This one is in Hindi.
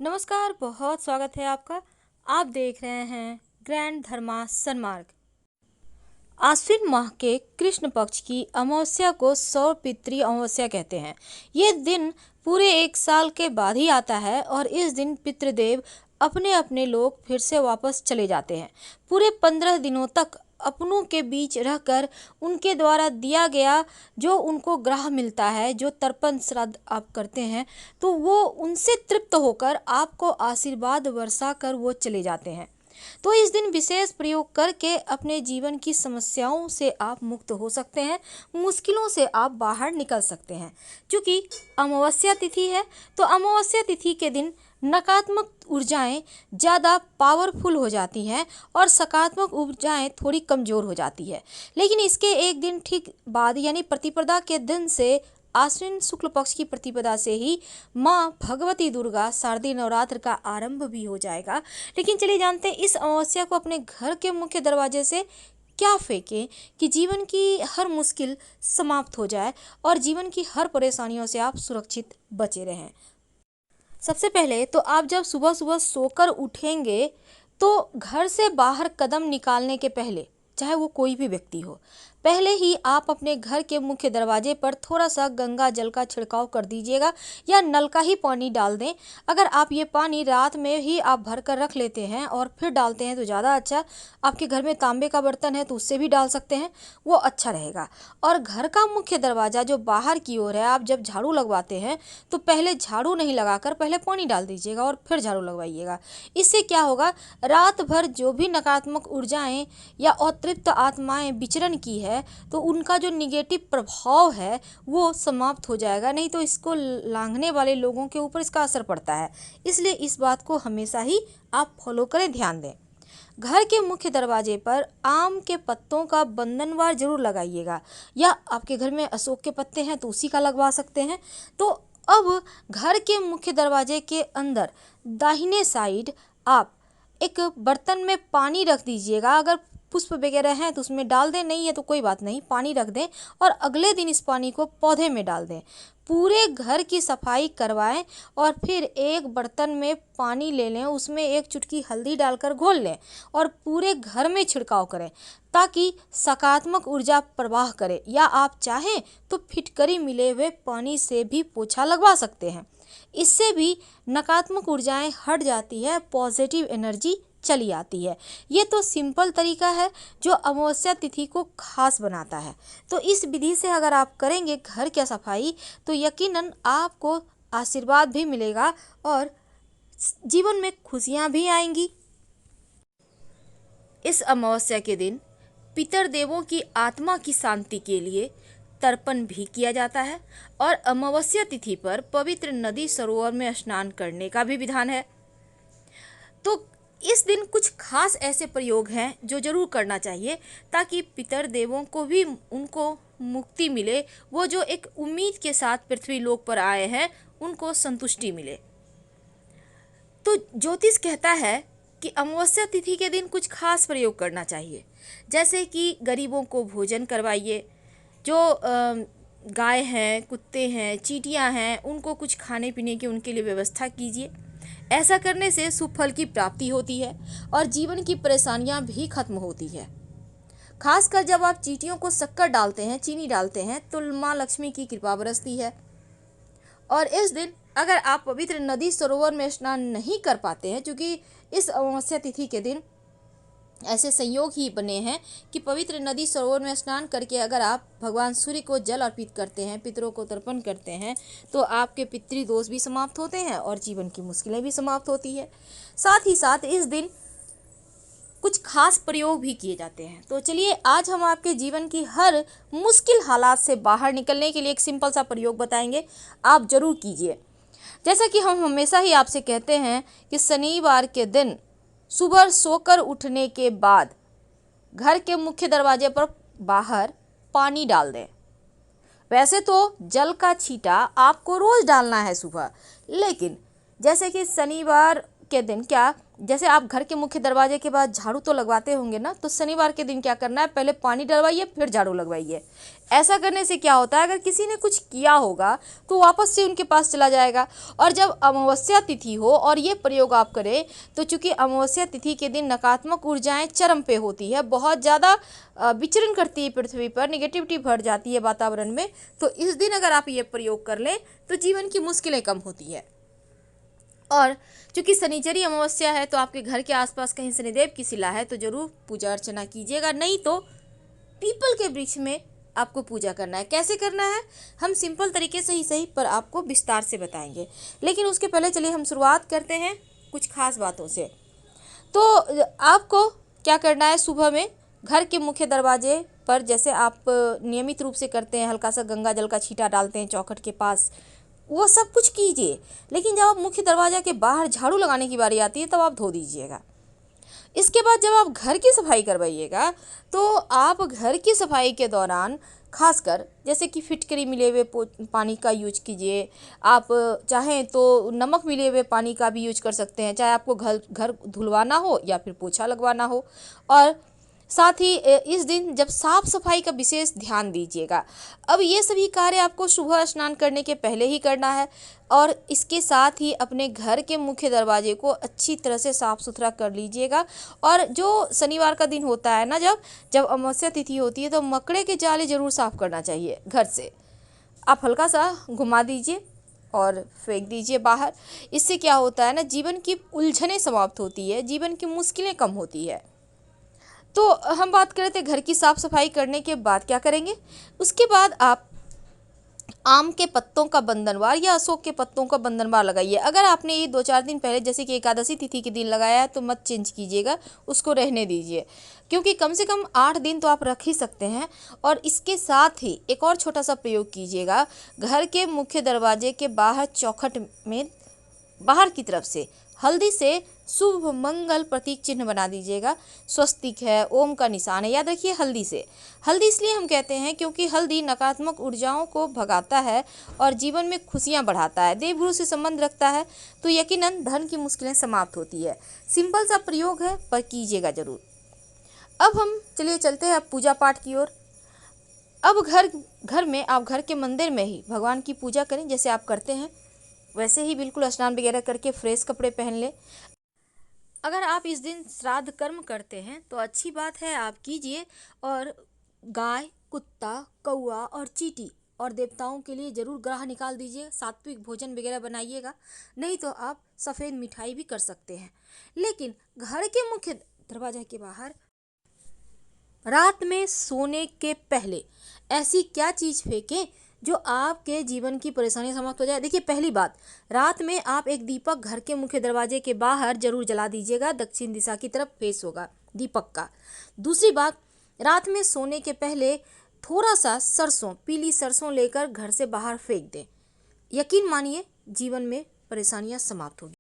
नमस्कार, बहुत स्वागत है आपका। आप देख रहे हैं ग्रैंड धर्मा सन्मार्ग। आश्विन माह के कृष्ण पक्ष की अमावस्या को सौरपित्री अमावस्या कहते हैं। ये दिन पूरे एक साल के बाद ही आता है और इस दिन पितृदेव अपने अपने लोक फिर से वापस चले जाते हैं। पूरे 15 दिनों तक अपनों के बीच रहकर उनके द्वारा दिया गया जो उनको ग्रह मिलता है, जो तर्पण श्राद्ध आप करते हैं, तो वो उनसे तृप्त होकर आपको आशीर्वाद वर्षा कर वो चले जाते हैं। तो इस दिन विशेष प्रयोग करके अपने जीवन की समस्याओं से आप मुक्त हो सकते हैं, मुश्किलों से आप बाहर निकल सकते हैं। क्योंकि अमावस्या तिथि है, तो अमावस्या तिथि के दिन नकारात्मक ऊर्जाएं ज़्यादा पावरफुल हो जाती हैं और सकारात्मक ऊर्जाएं थोड़ी कमज़ोर हो जाती है। लेकिन इसके एक दिन ठीक बाद यानी प्रतिपदा के दिन से, आश्विन शुक्ल पक्ष की प्रतिपदा से ही माँ भगवती दुर्गा शारदीय नवरात्र का आरंभ भी हो जाएगा। लेकिन चलिए जानते हैं इस अमावस्या को अपने घर के मुख्य दरवाजे से क्या फेंकें कि जीवन की हर मुश्किल समाप्त हो जाए और जीवन की हर परेशानियों से आप सुरक्षित बचे रहें। सबसे पहले तो आप जब सुबह सुबह सोकर उठेंगे तो घर से बाहर कदम निकालने के पहले, चाहे वो कोई भी व्यक्ति हो, पहले ही आप अपने घर के मुख्य दरवाजे पर थोड़ा सा गंगा जल का छिड़काव कर दीजिएगा या नल का ही पानी डाल दें। अगर आप ये पानी रात में ही आप भर कर रख लेते हैं और फिर डालते हैं तो ज़्यादा अच्छा। आपके घर में तांबे का बर्तन है तो उससे भी डाल सकते हैं, वो अच्छा रहेगा। और घर का मुख्य दरवाज़ा जो बाहर की ओर है, आप जब झाड़ू लगवाते हैं तो पहले झाड़ू नहीं लगाकर पहले पानी डाल दीजिएगा और फिर झाड़ू लगवाइएगा। इससे क्या होगा, रात भर जो भी नकारात्मक ऊर्जाएं या अतृप्त आत्माएं विचरण की है तो उनका जो निगेटिव प्रभाव है वो समाप्त हो जाएगा। नहीं तो इसको लांघने वाले लोगों के ऊपर इसका असर पड़ता है। इसलिए इस बात को हमेशा ही आप फॉलो करें, ध्यान दें। घर के मुख्य दरवाजे पर आम के पत्तों का बंधनवार जरूर लगाइएगा, या आपके घर में अशोक के पत्ते हैं तो उसी का लगवा सकते हैं। तो अब घर के मुख्य दरवाजे के अंदर दाहिने साइड आप एक बर्तन में पानी रख दीजिएगा। अगर पुष्प वगैरह हैं तो उसमें डाल दें, नहीं है तो कोई बात नहीं, पानी रख दें और अगले दिन इस पानी को पौधे में डाल दें। पूरे घर की सफाई करवाएं और फिर एक बर्तन में पानी ले लें, उसमें एक चुटकी हल्दी डालकर घोल लें और पूरे घर में छिड़काव करें ताकि सकारात्मक ऊर्जा प्रवाह करे। या आप चाहें तो फिटकरी मिले हुए पानी से भी पोछा लगवा सकते हैं। इससे भी नकारात्मक ऊर्जाएं हट जाती है, पॉजिटिव एनर्जी चली आती है। ये तो सिंपल तरीका है जो अमावस्या तिथि को खास बनाता है। तो इस विधि से अगर आप करेंगे घर की सफाई तो यकीनन आपको आशीर्वाद भी मिलेगा और जीवन में खुशियां भी आएंगी। इस अमावस्या के दिन पितर देवों की आत्मा की शांति के लिए तर्पण भी किया जाता है और अमावस्या तिथि पर पवित्र नदी सरोवर में स्नान करने का भी विधान है। तो इस दिन कुछ खास ऐसे प्रयोग हैं जो जरूर करना चाहिए ताकि पितर देवों को भी उनको मुक्ति मिले। वो जो एक उम्मीद के साथ पृथ्वी लोक पर आए हैं उनको संतुष्टि मिले। तो ज्योतिष कहता है कि अमावस्या तिथि के दिन कुछ खास प्रयोग करना चाहिए, जैसे कि गरीबों को भोजन करवाइए, जो गाय हैं, कुत्ते हैं, चींटियां हैं, उनको कुछ खाने पीने की उनके लिए व्यवस्था कीजिए। ऐसा करने से शुभ फल की प्राप्ति होती है और जीवन की परेशानियां भी खत्म होती है। खासकर जब आप चींटियों को शक्कर डालते हैं, चीनी डालते हैं, तो माँ लक्ष्मी की कृपा बरसती है। और इस दिन अगर आप पवित्र नदी सरोवर में स्नान नहीं कर पाते हैं, क्योंकि इस अमावस्या तिथि के दिन ऐसे संयोग ही बने हैं कि पवित्र नदी सरोवर में स्नान करके अगर आप भगवान सूर्य को जल अर्पित करते हैं, पितरों को तर्पण करते हैं, तो आपके पितृदोष भी समाप्त होते हैं और जीवन की मुश्किलें भी समाप्त होती है। साथ ही साथ इस दिन कुछ खास प्रयोग भी किए जाते हैं। तो चलिए आज हम आपके जीवन की हर मुश्किल हालात से बाहर निकलने के लिए एक सिंपल सा प्रयोग बताएंगे, आप जरूर कीजिए। जैसा कि हम हमेशा ही आपसे कहते हैं कि शनिवार के दिन सुबह सोकर उठने के बाद घर के मुख्य दरवाजे पर बाहर पानी डाल दें। वैसे तो जल का छींटा आपको रोज डालना है सुबह, लेकिन जैसे कि शनिवार के दिन क्या जैसे आप घर के मुख्य दरवाजे के बाद झाड़ू तो लगवाते होंगे ना, तो शनिवार के दिन क्या करना है, पहले पानी डलवाइए फिर झाड़ू लगवाइए। ऐसा करने से क्या होता है, अगर किसी ने कुछ किया होगा तो वापस से उनके पास चला जाएगा। और जब अमावस्या तिथि हो और ये प्रयोग आप करें, तो चूंकि अमावस्या तिथि के दिन नकारात्मक ऊर्जाएं चरम पे होती है, बहुत ज़्यादा विचरण करती है पृथ्वी पर, निगेटिविटी भर जाती है वातावरण में, तो इस दिन अगर आप ये प्रयोग कर लें तो जीवन की मुश्किलें कम होती है। और चूंकि शनिचरी अमावस्या है, तो आपके घर के आसपास कहीं शनिदेव की शिला है तो जरूर पूजा अर्चना कीजिएगा, नहीं तो पीपल के वृक्ष में आपको पूजा करना है। कैसे करना है हम सिंपल तरीके से ही सही पर आपको विस्तार से बताएंगे, लेकिन उसके पहले चलिए हम शुरुआत करते हैं कुछ खास बातों से। तो आपको क्या करना है, सुबह में घर के मुख्य दरवाजे पर, जैसे आप नियमित रूप से करते हैं, हल्का सा गंगा जल का छींटा डालते हैं चौखट के पास, वो सब कुछ कीजिए। लेकिन जब आप मुख्य दरवाजा के बाहर झाड़ू लगाने की बारी आती है तब आप धो दीजिएगा। इसके बाद जब आप घर की सफाई करवाइएगा, तो आप घर की सफाई के दौरान खासकर जैसे कि फिटकरी मिले हुए पानी का यूज कीजिए। आप चाहें तो नमक मिले हुए पानी का भी यूज कर सकते हैं, चाहे आपको घर घर धुलवाना हो या फिर पोछा लगवाना हो। और साथ ही इस दिन जब साफ सफाई का विशेष ध्यान दीजिएगा। अब ये सभी कार्य आपको सुबह स्नान करने के पहले ही करना है, और इसके साथ ही अपने घर के मुख्य दरवाजे को अच्छी तरह से साफ सुथरा कर लीजिएगा। और जो शनिवार का दिन होता है ना, जब जब अमावस्या तिथि होती है, तो मकड़े के जाले जरूर साफ करना चाहिए घर से। आप हल्का सा घुमा दीजिए और फेंक दीजिए बाहर। इससे क्या होता है ना, जीवन की उलझनें समाप्त होती है, जीवन की मुश्किलें कम होती है। तो हम बात कर रहे थे घर की साफ सफाई करने के बाद क्या करेंगे। उसके बाद आप आम के पत्तों का बंधनवार या अशोक के पत्तों का बंधनवार लगाइए। अगर आपने ये 2-4 दिन पहले जैसे कि एकादशी तिथि के दिन लगाया है तो मत चेंज कीजिएगा, उसको रहने दीजिए, क्योंकि कम से कम 8 दिन तो आप रख ही सकते हैं। और इसके साथ ही एक और छोटा सा प्रयोग कीजिएगा, घर के मुख्य दरवाजे के बाहर चौखट में बाहर की तरफ से हल्दी से शुभ मंगल प्रतीक चिन्ह बना दीजिएगा। स्वस्तिक है, ओम का निशान है, याद रखिए हल्दी से। हल्दी इसलिए हम कहते हैं क्योंकि हल्दी नकारात्मक ऊर्जाओं को भगाता है और जीवन में खुशियां बढ़ाता है, देवगुरु से संबंध रखता है, तो यकीनन धन की मुश्किलें समाप्त होती है। सिंपल सा प्रयोग है पर कीजिएगा जरूर। अब हम चलिए चलते हैं अब पूजा पाठ की ओर। अब घर में आप घर के मंदिर में ही भगवान की पूजा करें, जैसे आप करते हैं वैसे ही बिल्कुल स्नान वगैरह करके फ्रेश कपड़े पहन लें। अगर आप इस दिन श्राद्ध कर्म करते हैं तो अच्छी बात है, आप कीजिए। और गाय, कुत्ता, कौआ और चींटी और देवताओं के लिए जरूर ग्राह निकाल दीजिए, सात्विक भोजन वगैरह बनाइएगा। नहीं तो आप सफ़ेद मिठाई भी कर सकते हैं। लेकिन घर के मुख्य दरवाजा के बाहर रात में सोने के पहले ऐसी क्या चीज़ फेंकें जो आपके जीवन की परेशानी समाप्त हो जाए। देखिए, पहली बात, रात में आप एक दीपक घर के मुख्य दरवाजे के बाहर जरूर जला दीजिएगा, दक्षिण दिशा की तरफ फेस होगा दीपक का। दूसरी बात, रात में सोने के पहले थोड़ा सा सरसों, पीली सरसों लेकर घर से बाहर फेंक दें। यकीन मानिए जीवन में परेशानियां समाप्त होगी।